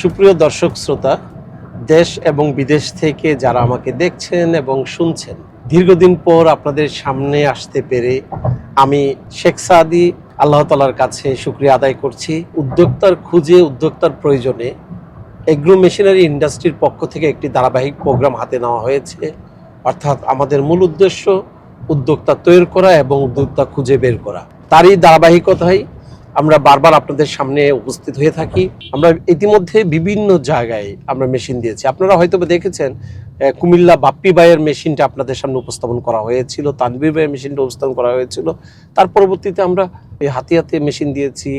সুপ্রিয় দর্শক শ্রোতা, দেশ এবং বিদেশ থেকে যারা আমাকে দেখছেন এবং শুনছেন, দীর্ঘদিন পর আপনাদের সামনে আসতে পেরে আমি শেখ সাদি আল্লাহ তাআলার কাছে শুকরিয়া আদায় করছি। উদ্যোক্তার খুঁজে, উদ্যোক্তার প্রয়োজনে এগ্রো মেশিনারি ইন্ডাস্ট্রির পক্ষ থেকে একটি ধারাবাহিক প্রোগ্রাম হাতে নেওয়া হয়েছে। অর্থাৎ আমাদের মূল উদ্দেশ্য উদ্যোক্তা তৈরি করা এবং উদ্যোক্তা খুঁজে বের করা। তারই ধারাবাহিকতায় আমরা বারবার আপনাদের সামনে উপস্থিত হয়ে থাকি। আমরা ইতিমধ্যে বিভিন্ন জায়গায় আমরা মেশিন দিয়েছি। আপনারা হয়তো দেখেছেন কুমিল্লা বাপ্পি ভাইয়ের মেশিনটা আপনাদের সামনে উপস্থাপন করা হয়েছিল, তানভীর ভাইয়ের মেশিনটা উপস্থাপন করা হয়েছিল। তার পরবর্তীতে আমরা হাতিয়াতে মেশিন দিয়েছি,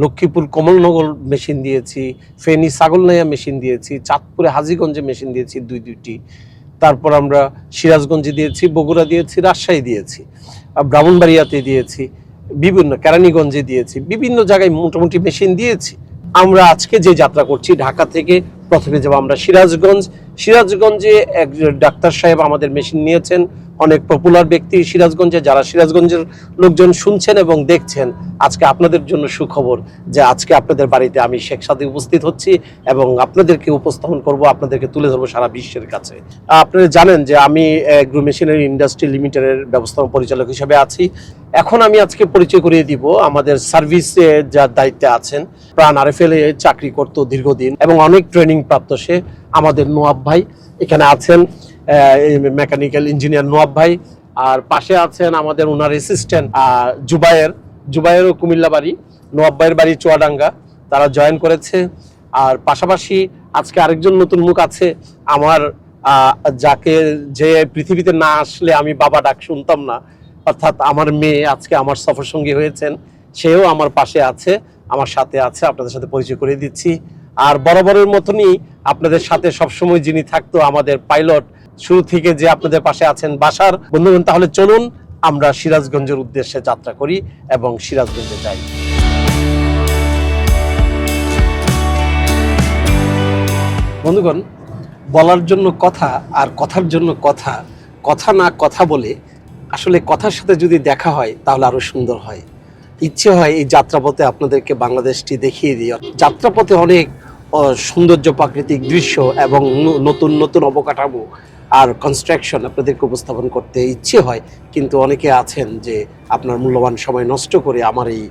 লক্ষ্মীপুর কমলনগর মেশিন দিয়েছি, ফেনী ছাগলনাইয়া মেশিন দিয়েছি, চাঁদপুরে হাজীগঞ্জে মেশিন দিয়েছি দুইটি। তারপর আমরা সিরাজগঞ্জে দিয়েছি, বগুড়া দিয়েছি, রাজশাহী দিয়েছি, ব্রাহ্মণবাড়িয়াতে দিয়েছি, বিভিন্ন কেরানীগঞ্জে দিয়েছি, বিভিন্ন জায়গায় মোটামুটি মেশিন দিয়েছি। আমরা আজকে যে যাত্রা করছি ঢাকা থেকে, প্রথমে যাব আমরা সিরাজগঞ্জে এক ডাক্তার সাহেব আমাদের মেশিন নিয়েছেন, অনেক পপুলার ব্যক্তি সিরাজগঞ্জে। যারা সিরাজগঞ্জের লোকজন শুনছেন এবং দেখছেন, আজকে আপনাদের জন্য সুখবর যে আজকে আপনাদের বাড়িতে আমি শেখ সাদি উপস্থিত হচ্ছি এবং আপনাদেরকে উপস্থাপন করব, আপনাদেরকে তুলে ধরবো সারা বিশ্বের কাছে। আপনারা জানেন যে আমি এগ্রো মেশিনারি ইন্ডাস্ট্রি লিমিটেডের ব্যবস্থাপনা পরিচালক হিসেবে আছি। এখন আমি আজকে পরিচয় করিয়ে দিব আমাদের সার্ভিসে যার দায়িত্বে আছেন, প্রাণ আরএফএল এ চাকরি করতো দীর্ঘদিন এবং অনেক ট্রেনিং প্রাপ্ত সে আমাদের নোয়াব ভাই এখানে আছেন, মেকানিক্যাল ইঞ্জিনিয়ার নোয়াব ভাই। আর পাশে আছেন আমাদের ওনার অ্যাসিস্ট্যান্ট জুবায়েরও কুমিল্লা বাড়ি, নোয়াব ভাইয়ের বাড়ি চুয়াডাঙ্গা, তারা জয়েন করেছে। আর পাশাপাশি আজকে আরেকজন নতুন মুখ আছে আমার, যাকে যে পৃথিবীতে না আসলে আমি বাবা ডাক শুনতাম না, অর্থাৎ আমার মেয়ে আজকে আমার সফর সঙ্গী হয়েছেন, সেও আমার পাশে আছে, আমার সাথে আছে, আপনাদের সাথে পরিচয় করে দিচ্ছি। আর বরাবরের মতনই আপনাদের সাথে সবসময় যিনি থাকতো আমাদের পাইলট, শুরু থেকে যে আপনাদের পাশে আছেন বাসার বন্ধুগণ। তাহলে চলুন আমরা সিরাজগঞ্জের উদ্দেশ্যে যাত্রা করি এবং সিরাজগঞ্জে যাই। বন্ধুগণ, বলার জন্য কথা আর কথার জন্য কথা, কথা না কথা বলে আসলে কথার সাথে যদি দেখা হয় তাহলে আরো সুন্দর হয়। ইচ্ছে হয় এই যাত্রাপথে আপনাদেরকে বাংলাদেশটি দেখিয়ে দিই। যাত্রাপথে অনেক সৌন্দর্য, প্রাকৃতিক দৃশ্য এবং নতুন নতুন অবকাঠামো আর কনস্ট্রাকশন আপনাদেরকে উপস্থাপন করতে ইচ্ছে হয়, কিন্তু অনেকে আছেন যে আপনার মূল্যবান সময় নষ্ট করে আমার এই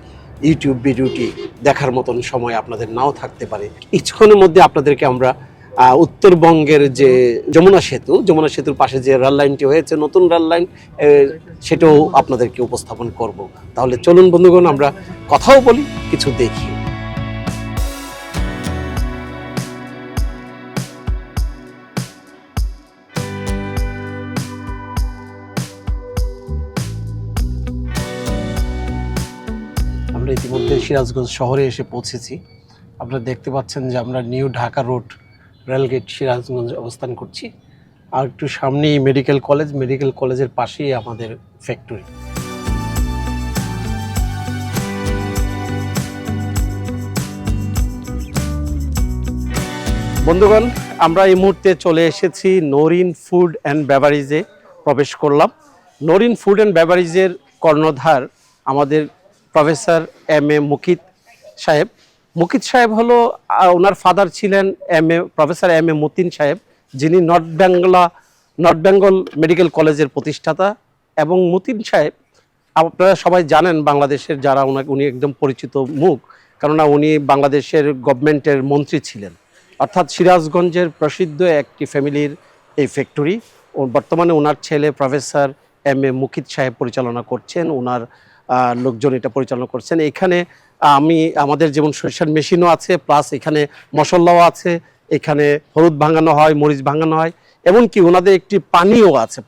ইউটিউব ভিডিওটি দেখার মতন সময় আপনাদের নাও থাকতে পারে। কিছুক্ষণের মধ্যে আপনাদেরকে আমরা উত্তরবঙ্গের যে যমুনা সেতুর পাশে যে রেল লাইনটি হয়েছে, নতুন রেল লাইন, সেটাও আপনাদেরকে উপস্থাপন করব। তাহলে চলুন বন্ধুগণ, আমরা কথাও বলি, কিছু দেখি। আমরা ইতিমধ্যে সিরাজগঞ্জ শহরে এসে পৌঁছেছি। আপনারা দেখতে পাচ্ছেন যে আমরা new Dhaka road rail gate Sirajganj অবস্থান করছি। আর একটু সামনেই মেডিকেল কলেজের পাশেই আমাদের ফ্যাক্টরি। বন্ধুগণ, আমরা এই মুহূর্তে চলে এসেছি নরিন ফুড অ্যান্ড বেভারেজে প্রবেশ করলাম। নরিন ফুড অ্যান্ড বেভারেজের কর্ণধার আমাদের প্রফেসর এম.এ. মুকিত সাহেব হলো, ওনার ফাদার ছিলেন প্রফেসর এম.এ. মতিন সাহেব, যিনি নর্থ বেঙ্গল মেডিকেল কলেজের প্রতিষ্ঠাতা। এবং মতিন সাহেব আপনারা সবাই জানেন, বাংলাদেশের যারা উনি একদম পরিচিত মুখ, কেননা উনি বাংলাদেশের গভর্নমেন্টের মন্ত্রী ছিলেন। অর্থাৎ সিরাজগঞ্জের প্রসিদ্ধ একটি ফ্যামিলির এই ফ্যাক্টরি। বর্তমানে ওনার ছেলে প্রফেসর এম.এ. মুকিত সাহেব পরিচালনা করছেন, ওনার লোকজন এটা পরিচালনা করছেন। এখানে আমাদের যেমন সরিষার মেশিনও আছে, প্লাস এখানে মশলাও আছে, এখানে হলুদ ভাঙানো হয়, মরিচ ভাঙানো হয়, এমনকি ওনাদের একটি পানিও আছে,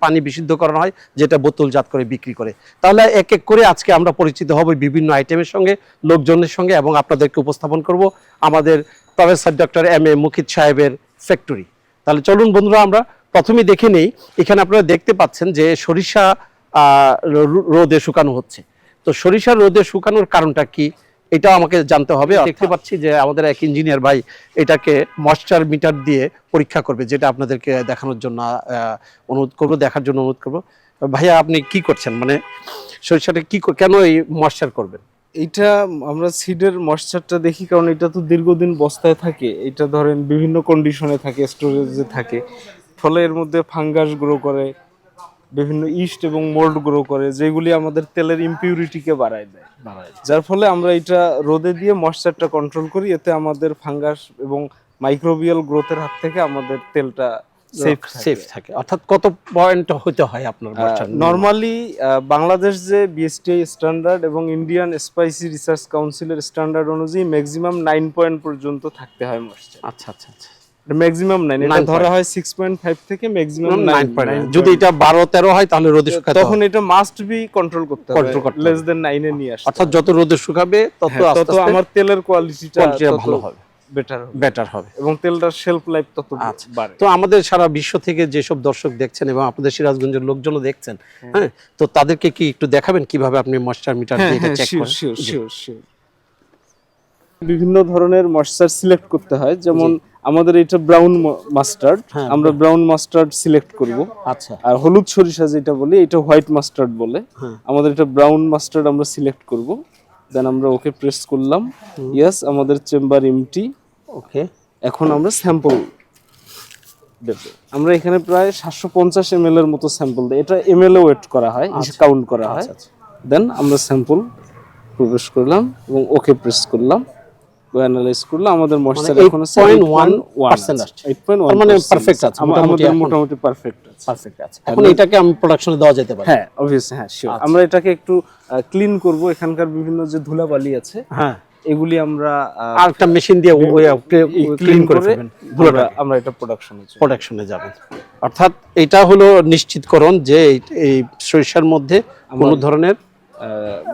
পানি বিশুদ্ধকরণ হয়, যেটা বোতলজাত করে বিক্রি করে। তাহলে এক এক করে আজকে আমরা পরিচিত হব বিভিন্ন আইটেমের সঙ্গে, লোকজনের সঙ্গে, এবং আপনাদেরকে উপস্থাপন করব আমাদের প্রফেসর ডক্টর এম.এ. মুকিত সাহেবের ফ্যাক্টরি। তাহলে চলুন বন্ধুরা, আমরা প্রথমেই দেখে নেই। এখানে আপনারা দেখতে পাচ্ছেন যে সরিষা রোদে শুকানো হচ্ছে। তো সরিষা রোদে শুকানোর কারণটা কি, এটা আমাকে জানতে হবে। দেখতে পাচ্ছি যে আমাদের এক ইঞ্জিনিয়ার ভাই এটাকে ময়েশ্চার মিটার দিয়ে পরীক্ষা করবে, যেটা আপনাদেরকে দেখানোর জন্য দেখার জন্য অনুরোধ করবো। ভাইয়া, আপনি কি করছেন, মানে সরিষাটা কেন এই ময়েশ্চার করবেন? এইটা আমরা সিডের ময়েশ্চারটা দেখি, কারণ এটা তো দীর্ঘদিন বস্তায় থাকে, এটা ধরেন বিভিন্ন কন্ডিশনে থাকে, স্টোরেজে থাকে, ফলে এর মধ্যে ফাঙ্গাস গ্রো করে, বিভিন্ন ইস্ট এবং মোল্ড গ্রো করে, যেগুলি আমাদের তেলের ইমপিউরিটিকে বাড়ায় দেয়। যার ফলে আমরা এটা রোদে দিয়ে ময়েশ্চারটা কন্ট্রোল করি, এতে আমাদের ফাঙ্গাস এবং মাইক্রোবিয়াল গ্রোথের হাত থেকে আমাদের তেলটা সেফ থাকে। অর্থাৎ কত পয়েন্ট হতে হয় আপনার ময়েশ্চার? নরমালি বাংলাদেশ যে বিএসটিআই স্ট্যান্ডার্ড এবং ইন্ডিয়ান স্পাইসি রিসার্চ কাউন্সিলের স্ট্যান্ডার্ড অনুযায়ী ম্যাক্সিমাম 9 পয়েন্ট পর্যন্ত থাকতে হয় ময়েশ্চার। আচ্ছা আচ্ছা আচ্ছা, ম্যাক্সিমাম 9, এটা ধরা হয় 6.5 থেকে ম্যাক্সিমাম 9 যদি এটা 12-13 হয় তাহলে রোদে শুকাতে তখন এটা মাস্ট বি কন্ট্রোল করতে হবে, লেস দেন 9 এ নিয়ে আসতে। অর্থাৎ যত রোদে শুকাবে তত আস্তে আস্তে আমার তেলের কোয়ালিটিটা ভালো হবে, বেটার হবে এবং তেলটার শেলফ লাইফ তত বাড়ে। তো আমাদের সারা বিশ্ব থেকে যেসব দর্শক দেখছেন এবং আপনাদের সিরাজগঞ্জের লোকজনও দেখছেন, হ্যাঁ, তো তাদেরকে কি একটু দেখাবেন কিভাবে আপনি ময়েশ্চার মিটার দিয়ে এটা চেক করেন? শিওর। বিভিন্ন ধরনের ময়েশ্চার সিলেক্ট করতে হয়, যেমন আমাদের এটা ব্রাউন মাস্টার্ড, আমরা ব্রাউন মাস্টার্ড সিলেক্ট করব। আচ্ছা, আর হলুদ সরিষা যেটা বলি এটা হোয়াইট মাস্টার্ড বলে, আমাদের এটা ব্রাউন মাস্টার্ড আমরা সিলেক্ট করব। দেন আমরা ওকে প্রেস করলাম, ইয়েস, আমাদের চেম্বার এমটি। ওকে, এখন আমরা স্যাম্পল দেব। আমরা এখানে প্রায় 750 ml এর মতো স্যাম্পল দিই, এটা ml এ ওয়েট করা হয়, কাউন্ট করা হয়। দেন আমরা স্যাম্পল প্রবেশ করলাম এবং ওকে প্রেস করলাম, অ্যানালাইজ করলাম, আমাদের ময়েশ্চার এখন আছে 8.1% আসছে, 8.1, মানে পারফেক্ট আছে, মোটামুটি পারফেক্ট আছে। এখন এটাকে আমি প্রোডাকশনে দেওয়া যেতে পারে? হ্যাঁ, অবভিয়াসলি, হ্যাঁ, শিওর। আমরা এটাকে একটু ক্লিন করব, এখানকার বিভিন্ন যে ধুলাবালি আছে, হ্যাঁ, এগুলি আমরা আরেকটা মেশিন দিয়ে ক্লিন করে ফেলবেন, আমরা এটা প্রোডাকশনে যাবেন। অর্থাৎ এটা হলো নিশ্চিতকরণ যে এই সরিষার মধ্যে কোনো ধরনের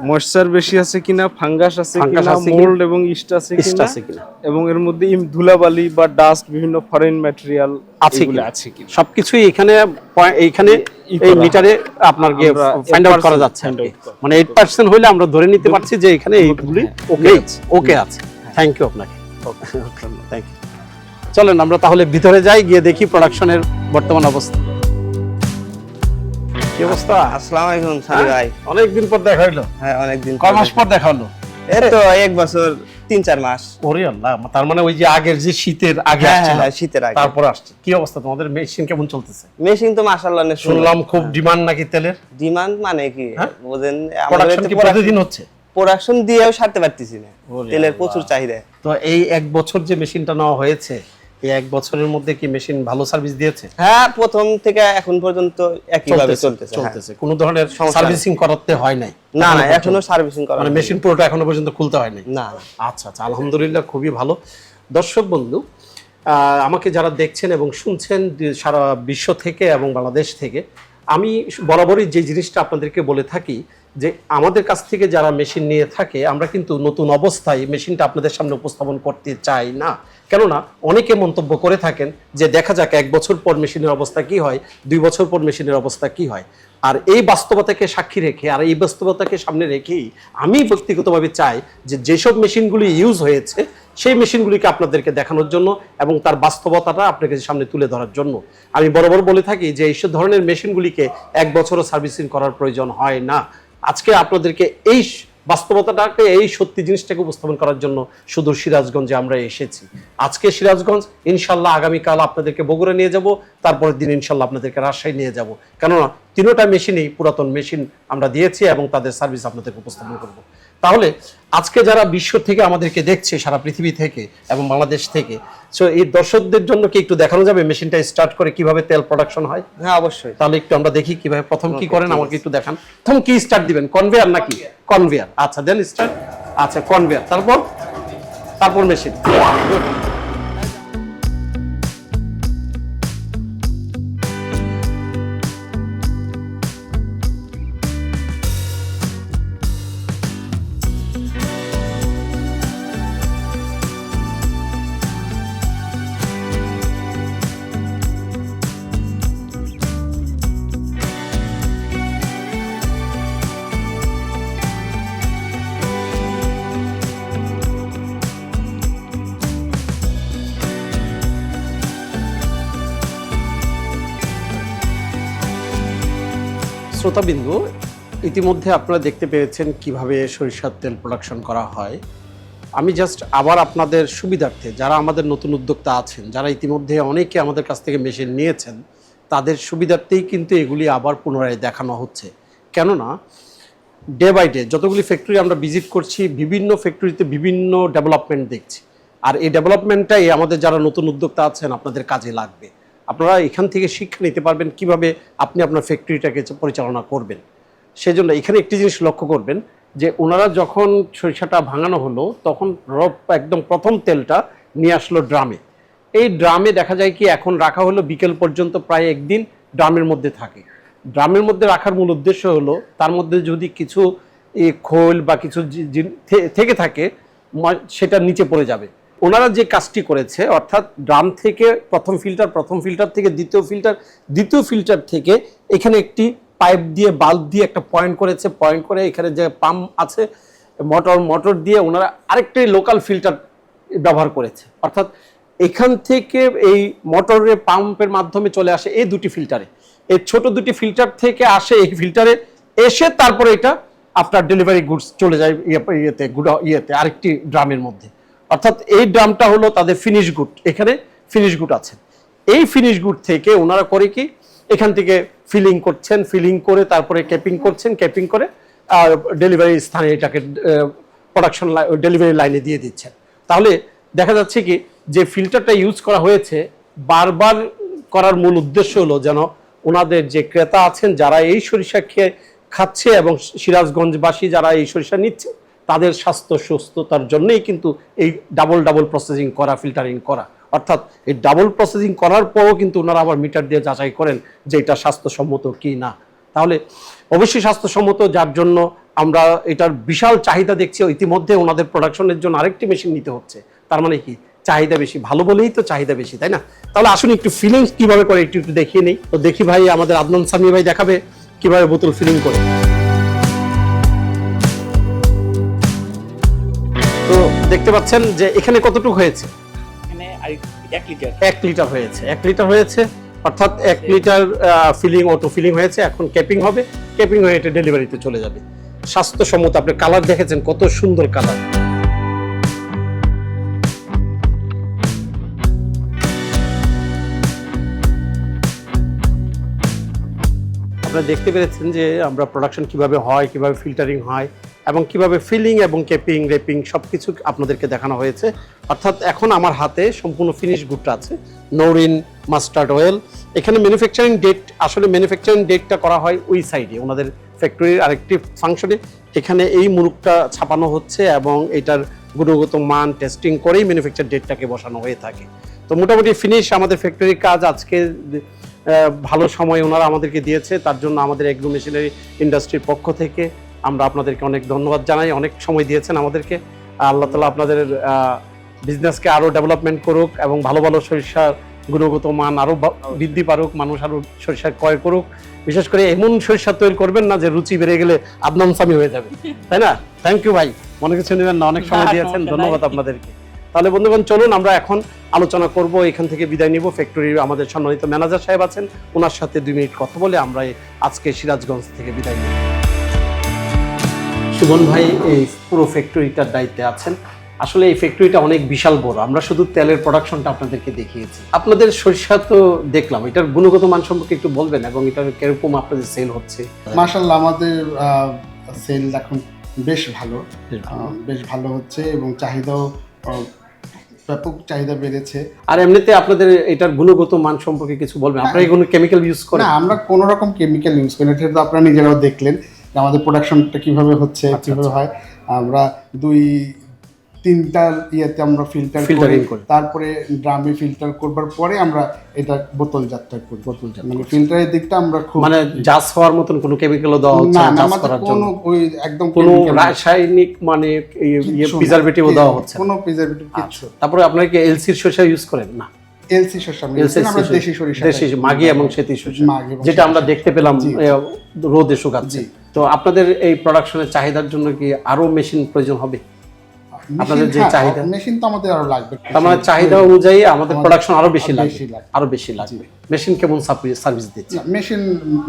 ময়েশ্চার বেশি আছে কিনা, ফাঙ্গাস আছে কিনা, মোল্ড এবং ইস্ট আছে কিনা, এবং এর মধ্যে ধুলাবালি বা ডাস্ট, বিভিন্ন ফরেন ম্যাটেরিয়াল আছে কিনা, সবকিছুই এখানে এই মিটারে আপনার ফাইন্ড আউট করা যাচ্ছে। মানে 8% হইলে আমরা ধরে নিতে পারছি যে এখানে এইগুলি ওকে আছে। থ্যাংক ইউ আপনাকে, থ্যাংক ইউ। চলেন আমরা তাহলে ভিতরে যাই, গিয়ে দেখি প্রোডাকশনের বর্তমান অবস্থা। কি অবস্থা? আসসালামু আলাইকুম সানি ভাই। অনেকদিন পর দেখা হইলো। হ্যাঁ, অনেকদিন। কয় মাস পর দেখা হলো? এই তো 1 বছর 3-4 মাস। ওরে আল্লাহ, তার মানে ওই যে আগের যে শীতের আগে আসছিল, হ্যাঁ, শীতের আগে, তারপর আসছে। কি অবস্থা তোমাদের মেশিন কেমন চলতেছে? মেশিন তো মাশাআল্লাহ অনেক শুনলাম খুব ডিমান্ড নাকি তেলের। ডিমান্ড মানে কি বুঝেন, আমাদের কি প্রতিদিন হচ্ছে? প্রোডাকশন দিয়েও সারতে পারতেছি না, তেলের প্রচুর চাহিদা। তো এই 1 বছর যে মেশিনটা নেওয়া হয়েছে, এই 1 বছরের মধ্যে কি মেশিন ভালো সার্ভিস দিয়েছে? হ্যাঁ, প্রথম থেকে এখন পর্যন্ত একইভাবে চলতেছে। কোনো ধরনের সার্ভিসিং করাতে হয় নাই? না, এখনো সার্ভিসিং করা, মানে মেশিন পুরোটা এখনো পর্যন্ত খুলতে হয় নাই? না। আচ্ছা, আলহামদুলিল্লাহ, খুবই ভালো। দর্শক বন্ধু, আমাকে যারা দেখছেন এবং শুনছেন সারা বিশ্ব থেকে এবং বাংলাদেশ থেকে, আমি বরাবরই যে জিনিসটা আপনাদেরকে বলে থাকি যে আমাদের কাছ থেকে যারা মেশিন নিয়ে থাকে, আমরা কিন্তু নতুন অবস্থায় মেশিনটা আপনাদের সামনে উপস্থাপন করতে চাই না। কেননা অনেকে মন্তব্য করে থাকেন যে দেখা যাক 1 বছর পর মেশিনের অবস্থা কি হয়, 2 বছর পর মেশিনের অবস্থা কি হয়। আর এই বাস্তবতাকে সাক্ষী রেখে, আর এই বাস্তবতাকে সামনে রেখেই আমি ব্যক্তিগতভাবে চাই যে যেসব মেশিনগুলি ইউজ হয়েছে সেই মেশিনগুলিকে আপনাদেরকে দেখানোর জন্য এবং তার বাস্তবতাটা আপনাকে সামনে তুলে ধরার জন্য। আমি বরাবর বলে থাকি যে এইসব ধরনের মেশিনগুলিকে 1 বছরও সার্ভিসিং করার প্রয়োজন হয় না। আজকে আপনাদেরকে এই বাস্তবতাটাকে, এই সত্যি জিনিসটাকে উপস্থাপন করার জন্য সুদূর সিরাজগঞ্জে আমরা এসেছি। আজকে সিরাজগঞ্জ, ইনশাল্লাহ আগামীকাল আপনাদেরকে বগুড়া নিয়ে যাব, তারপরের দিন ইনশাল্লাহ আপনাদেরকে রাজশাহী নিয়ে যাব। কেননা তিনোটা মেশিনেই পুরাতন মেশিন আমরা দিয়েছি এবং তাদের সার্ভিস আপনাদেরকে উপস্থাপন করব। তাহলে আজকে যারা বিশ্ব থেকে আমাদেরকে দেখছে, সারা পৃথিবী থেকে এবং বাংলাদেশ থেকে, সো এই দর্শকদের জন্য কি একটু দেখানো যাবে মেশিনটা স্টার্ট করে কিভাবে তেল প্রোডাকশন হয়? হ্যাঁ, অবশ্যই। তাহলে একটু আমরা দেখি কিভাবে প্রথম কি করেন, আমাকে একটু দেখান। প্রথম কি স্টার্ট দিবেন? কনভেয়ার নাকি? কনভেয়ার। আচ্ছা, দেন স্টার্ট। আচ্ছা, কনভেয়ার, তারপর মেশিন। শ্রোতাবিন্দু, ইতিমধ্যে আপনারা দেখতে পেয়েছেন কিভাবে সরিষার তেল প্রোডাকশন করা হয়। আমি জাস্ট আবার আপনাদের সুবিধার্থে যারা আমাদের নতুন উদ্যোক্তা আছেন, যারা ইতিমধ্যে অনেকে আমাদের কাছ থেকে মেশিন নিয়েছেন, তাদের সুবিধার্থেই কিন্তু এগুলি আবার পুনরায় দেখানো হচ্ছে। কেননা ডে বাই ডে যতগুলি ফ্যাক্টরি আমরা ভিজিট করছি, বিভিন্ন ফ্যাক্টরিতে বিভিন্ন ডেভেলপমেন্ট দেখছি। আর এই ডেভেলপমেন্টটাই আমাদের যারা নতুন উদ্যোক্তা আছেন আপনাদের কাজে লাগবে। আপনারা এখান থেকে শিক্ষা নিতে পারবেন কিভাবে আপনি আপনার ফ্যাক্টরিটাকে পরিচালনা করবেন। সেজন্য এখানে একটি জিনিস লক্ষ্য করবেন যে ওনারা যখন সরিষাটা ভাঙানো হলো তখন একদম প্রথম তেলটা নিয়ে আসলো ড্রামে। এই ড্রামে দেখা যায় কি এখন রাখা হলো বিকেল পর্যন্ত, প্রায় একদিন ড্রামের মধ্যে থাকে। ড্রামের মধ্যে রাখার মূল উদ্দেশ্য হলো তার মধ্যে যদি কিছু খোল বা কিছু থেকে থাকে সেটা নিচে পড়ে যাবে। ওনারা যে কাজটি করেছে অর্থাৎ ড্রাম থেকে প্রথম ফিল্টার থেকে দ্বিতীয় ফিল্টার থেকে এখানে একটি পাইপ দিয়ে বাল্ব দিয়ে একটা পয়েন্ট করেছে, পয়েন্ট করে এখানে যে পাম্প আছে মোটর দিয়ে ওনারা আরেকটি লোকাল ফিল্টার ব্যবহার করেছে। অর্থাৎ এখান থেকে এই মোটরের পাম্পের মাধ্যমে চলে আসে এই দুটি ফিল্টারে, এই ছোট দুটি ফিল্টার থেকে আসে এই ফিল্টারে এসে তারপরে এটা আফটার ডেলিভারি গুডস চলে যায় ইয়েতে আরেকটি ড্রামের মধ্যে। অর্থাৎ এই ড্রামটা হলো তাদের ফিনিশ গুড, এখানে ফিনিশ গুড আছে। এই ফিনিশ গুড থেকে ওনারা করে কি এখান থেকে ফিলিং করছেন, ফিলিং করে তারপরে ক্যাপিং করছেন, ক্যাপিং করে ডেলিভারি স্থানে এটাকে প্রোডাকশন ডেলিভারি লাইনে দিয়ে দিচ্ছেন। তাহলে দেখা যাচ্ছে কি যে ফিল্টারটা ইউজ করা হয়েছে বারবার করার মূল উদ্দেশ্য হলো যেন ওনাদের যে ক্রেতা আছেন যারা এই সরিষা খাচ্ছে এবং সিরাজগঞ্জবাসী যারা এই সরিষা নিচ্ছে তাদের স্বাস্থ্য সুস্থতার জন্যই কিন্তু এই ডাবল প্রসেসিং করা, ফিল্টারিং করা। অর্থাৎ এই ডাবল প্রসেসিং করার পরও কিন্তু ওনারা আবার মিটার দিয়ে যাচাই করেন যে এটা স্বাস্থ্যসম্মত কি না। তাহলে অবশ্যই স্বাস্থ্যসম্মত, যার জন্য আমরা এটার বিশাল চাহিদা দেখছি। ইতিমধ্যে ওনাদের প্রোডাকশনের জন্য আরেকটি মেশিন নিতে হচ্ছে। তার মানে কি চাহিদা বেশি, ভালো বলেই তো চাহিদা বেশি, তাই না? তাহলে আসুন একটু ফিলিংস কিভাবে করে একটু দেখিয়ে নেই। তো দেখি ভাই, আমাদের আদনান সামি ভাই দেখাবে কিভাবে বোতল ফিলিং করে। তো দেখতে পাচ্ছেন যে এখানে কতটুকু হয়েছে, এখানে 1 লিটার 1 লিটার হয়েছে। 1 লিটার হয়েছে অর্থাৎ 1 লিটার ফিলিং, অটো ফিলিং হয়েছে। এখন ক্যাপিং হবে, ক্যাপিং হয়ে এটা ডেলিভারিতে চলে যাবে। স্বাস্থ্যসম্মত, আপনি কালার দেখেছেন কত সুন্দর কালার। আপনারা দেখতে পেরেছেন যে আমরা প্রোডাকশন কিভাবে হয়, কিভাবে ফিল্টারিং হয় এবং কিভাবে ফিলিং এবং ক্যাপিং রেপিং সব কিছু আপনাদেরকে দেখানো হয়েছে। অর্থাৎ এখন আমার হাতে সম্পূর্ণ ফিনিশ গুডটা আছে, নৌরিন মাস্টার্ড অয়েল। এখানে ম্যানুফ্যাকচারিং ডেট, আসলে ম্যানুফ্যাকচারিং ডেটটা করা হয় ওই সাইডে ওনাদের ফ্যাক্টরির আরেকটি ফাংশনে। এখানে এই মুরুকটা ছাপানো হচ্ছে এবং এটার গুণগত মান টেস্টিং করেই ম্যানুফ্যাকচার ডেটটাকে বসানো হয়ে থাকে। তো মোটামুটি ফিনিশ আমাদের ফ্যাক্টরির কাজ আজকে ভালো সময় ওনারা আমাদেরকে দিয়েছে, তার জন্য আমাদের এগ্রো মেশিনারি ইন্ডাস্ট্রির পক্ষ থেকে আমরা আপনাদেরকে অনেক ধন্যবাদ জানাই। অনেক সময় দিয়েছেন আমাদেরকে। আল্লাহ তাআলা আপনাদের বিজনেসকে আরও ডেভেলপমেন্ট করুক এবং ভালো ভালো সরিষার গুণগত মান আরও বৃদ্ধি পারুক, মানুষ আরও সরিষা ক্রয় করুক। বিশেষ করে এমন সরিষা তৈরি করবেন না যে রুচি বেড়ে গেলে আদনান সামি হয়ে যাবে, তাই না? থ্যাংক ইউ ভাই, মনে কিছু নেবেন না, অনেক সময় দিয়েছেন, ধন্যবাদ আপনাদেরকে। তাহলে বন্ধুগণ চলুন আমরা এখন আলোচনা করব, এখান থেকে বিদায় নিব। ফ্যাক্টরির আমাদের সম্মানিত ম্যানেজার সাহেব আছেন, ওনার সাথে 2 মিনিট কথা বলে আমরা আজকে সিরাজগঞ্জ থেকে বিদায় নিব। সুমন ভাই এই পুরো ফ্যাক্টরিটার দায়িত্বে আছেন। আসলে এই ফ্যাক্টরিটা অনেক বিশাল বড়, আমরা শুধু তেলের প্রোডাকশনটা আপনাদেরকে দেখিয়েছি। আপনাদের সরিষা তো দেখলাম, এটার গুণগত মান সম্পর্কে একটু বলবেন এবং এটার কিরকম আপনাদের সেল হচ্ছে? মাশাআল্লাহ, আমাদের সেল এখন বেশ ভালো হচ্ছে এবং চাহিদাও ব্যাপক চাহিদা বেড়েছে। আর এমনিতে আপনাদের এটার গুণগত মান সম্পর্কে কিছু বলবেন? আপনারা কি কোনো কেমিক্যাল ইউজ করেন? না, আমরা কোনো রকম কেমিক্যাল ইউজ করি না। এটা তো আপনারা নিজেরাও দেখলেন যে আমাদের প্রোডাকশনটা কিভাবে হচ্ছে, কিভাবে হয়। আমরা 2-3টার ইয়েতে আমরা ফিল্টারিং করি, তারপরে ড্রামে ফিল্টার করবার পরে আমরা এটা বোতলজাতটা করি। মানে ফিল্টারের দিকটা আমরা খুব মানে জাস হওয়ার মতন কোনো কেমিক্যালও দেওয়া হচ্ছে না জাস করার জন্য? ওই একদম কোনো রাসায়নিক মানে প্রিজারভেটিভও দেওয়া হচ্ছে না? কোনো প্রিজারভেটিভ কিছু। তারপরে আপনারা কি এলসির সরিষা ইউজ করেন? না, এলসি সরিষা আমরা দেশি সরিষা, দেশি মাগি এবং সেতি সরিষা, যেটা আমরা দেখতে পেলাম রোদে শুকাচ্ছে। তো আপনাদের এই প্রোডাকশনের চাহিদার জন্য কি আরো মেশিন প্রয়োজন হবে? আপনাদের যে চাহিদা, মেশিন তো আমাদের আরো লাগবে। তার মানে চাহিদা অনুযায়ী আমাদের প্রোডাকশন আরো বেশি আরো লাগবে, বেশি লাগবে। আরো বেশি লাগবে। মেশিন কেমন সার্ভিস দিচ্ছে? মেশিন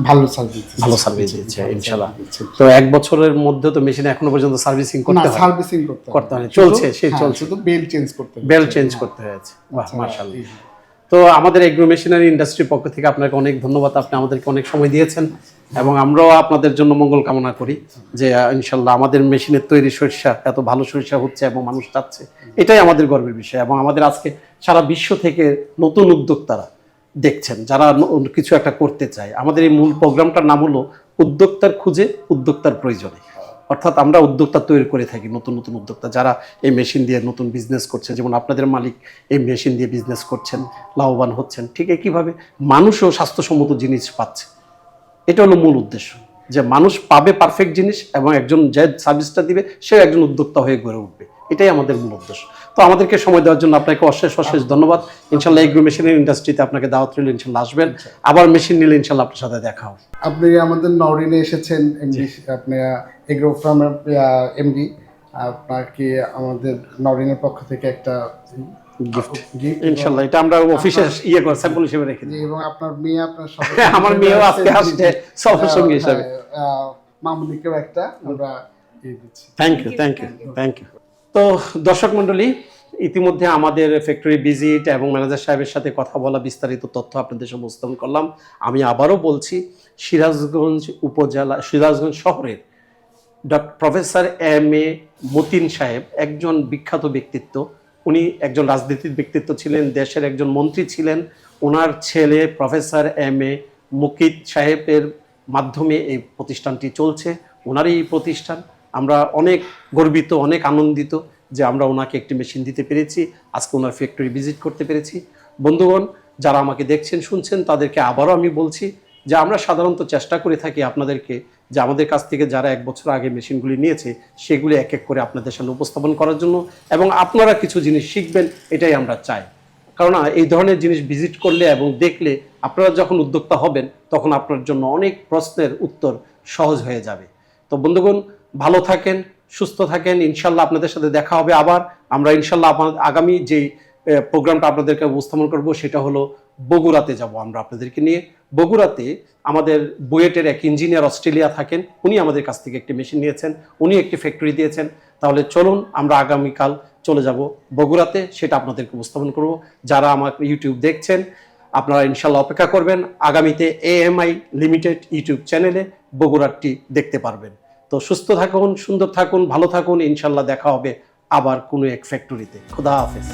ভালো সার্ভিস, ভালো সার্ভিস দিচ্ছে ইনশাআল্লাহ। তো 1 বছরের মধ্যে তো মেশিন এখনো পর্যন্ত সার্ভিসিং না, করতে হয়? সার্ভিসিং করতে হয়, চলছে, সেই হ্যাঁ, চলছে, শুধু বেল চেঞ্জ করতে হবে। বেল চেঞ্জ করতে হয়েছে। বাহ, মাশাআল্লাহ। তো আমাদের এগ্রো মেশিনারি ইন্ডাস্ট্রির পক্ষ থেকে আপনাকে অনেক ধন্যবাদ, আপনি আমাদেরকে অনেক সময় দিয়েছেন এবং আমরাও আপনাদের জন্য মঙ্গল কামনা করি যে ইনশাল্লাহ আমাদের মেশিনের তৈরি সরিষা এত ভালো সরিষা হচ্ছে এবং মানুষ চাচ্ছে, এটাই আমাদের গর্বের বিষয়। এবং আমাদের আজকে সারা বিশ্ব থেকে নতুন উদ্যোক্তারা দেখছেন যারা কিছু একটা করতে চায়। আমাদের এই মূল প্রোগ্রামটার নাম হলো উদ্যোক্তার খুঁজে উদ্যোক্তার প্রয়োজনে, অর্থাৎ আমরা উদ্যোক্তা তৈরি করে থাকি, নতুন নতুন উদ্যোক্তা যারা এই মেশিন দিয়ে নতুন বিজনেস করছে। যেমন আপনাদের মালিক এই মেশিন দিয়ে বিজনেস করছেন, লাভবান হচ্ছেন। ঠিক একইভাবে মানুষও স্বাস্থ্যসম্মত জিনিস পাচ্ছে। এটা হলো মূল উদ্দেশ্য, যে মানুষ পাবে পারফেক্ট জিনিস এবং একজন যে সার্ভিসটা দিবে সেও একজন উদ্যোক্তা হয়ে গড়ে উঠবে। এটাই আমাদের মূল উদ্দেশ্য। তো আমাদেরকে সময় দেওয়ার জন্য আপনাকে অশেষ অশেষ ধন্যবাদ। ইনশাল্লাহ এগ্রো মেশিনের ইন্ডাস্ট্রিতে আপনাকে দাওয়াত রইল, ইনশাল্লাহ আসবেন, আবার মেশিন নিলে ইনশাল্লাহ আপনার সাথে দেখা হবে। আপনি আমাদের নওরিনে এসেছেন, এমডি আপনি এগ্রো ফার্মের এমডি, আপনাকে আমাদের নওরিনের পক্ষ থেকে একটা গিফট ইনশাল্লাহ এটা আমরা অফিসে ইয়ে করে স্যাম্পল হিসেবে রেখে দিই। এবং আপনার মেয়ে আপনার সাথে আমার মেয়েও আজকে আসছে সফর সঙ্গী হিসেবে। মামুনিকেও একটা আমরা দিয়ে দিচ্ছি। Thank you, thank you, thank you. তো দর্শক মণ্ডলী, ইতিমধ্যে আমাদের ফ্যাক্টরি ভিজিট এবং ম্যানেজার সাহেবের সাথে কথা বলা, বিস্তারিত তথ্য আপনাদের সামনে উপস্থাপন করলাম। আমি আবারও বলছি, সিরাজগঞ্জ উপজেলা, সিরাজগঞ্জ শহরের প্রফেসর এম.এ. মতিন সাহেব একজন বিখ্যাত ব্যক্তিত্ব। উনি একজন রাজনীতির ব্যক্তিত্ব ছিলেন, দেশের একজন মন্ত্রী ছিলেন। ওনার ছেলে প্রফেসর এম.এ. মুকিত সাহেবের মাধ্যমে এই প্রতিষ্ঠানটি চলছে। ওনারই এই প্রতিষ্ঠান। আমরা অনেক গর্বিত, অনেক আনন্দিত যে আমরা ওনাকে একটি মেশিন দিতে পেরেছি, আজকে ওনার ফ্যাক্টরি ভিজিট করতে পেরেছি। বন্ধুগণ, যারা আমাকে দেখছেন শুনছেন তাদেরকে আবারও আমি বলছি যে আমরা সাধারণত চেষ্টা করে থাকি আপনাদেরকে, যে আমাদের কাছ থেকে যারা 1 বছর আগে মেশিনগুলি নিয়েছে সেগুলি এক এক করে আপনাদের সামনে উপস্থাপন করার জন্য, এবং আপনারা কিছু জিনিস শিখবেন, এটাই আমরা চাই। কারণ এই ধরনের জিনিস ভিজিট করলে এবং দেখলে আপনারা যখন উদ্যোক্তা হবেন তখন আপনার জন্য অনেক প্রশ্নের উত্তর সহজ হয়ে যাবে। তো বন্ধুগণ, ভালো থাকেন, সুস্থ থাকেন। ইনশাল্লাহ আপনাদের সাথে দেখা হবে আবার। আমরা ইনশাল্লাহ আগামী যে প্রোগ্রামটা আপনাদেরকে উপস্থাপন করব সেটা হলো বগুড়াতে যাব আমরা আপনাদেরকে নিয়ে। বগুড়াতে আমাদের বুয়েটের এক ইঞ্জিনিয়ার অস্ট্রেলিয়া থাকেন, উনি আমাদের কাছ থেকে একটি মেশিন নিয়েছেন, উনি একটি ফ্যাক্টরি দিয়েছেন। তাহলে চলুন আমরা আগামীকাল চলে যাব বগুড়াতে, সেটা আপনাদেরকে উপস্থাপন করব। যারা আমার ইউটিউব দেখছেন আপনারা ইনশাল্লাহ অপেক্ষা করবেন, আগামীতে AMI লিমিটেড ইউটিউব চ্যানেলে বগুড়াটি দেখতে পারবেন। তো সুস্থ থাকুন, সুন্দর থাকুন, ভালো থাকুন। ইনশাল্লাহ দেখা হবে আবার কোনো এক ফ্যাক্টরিতে। খোদা হাফেজ।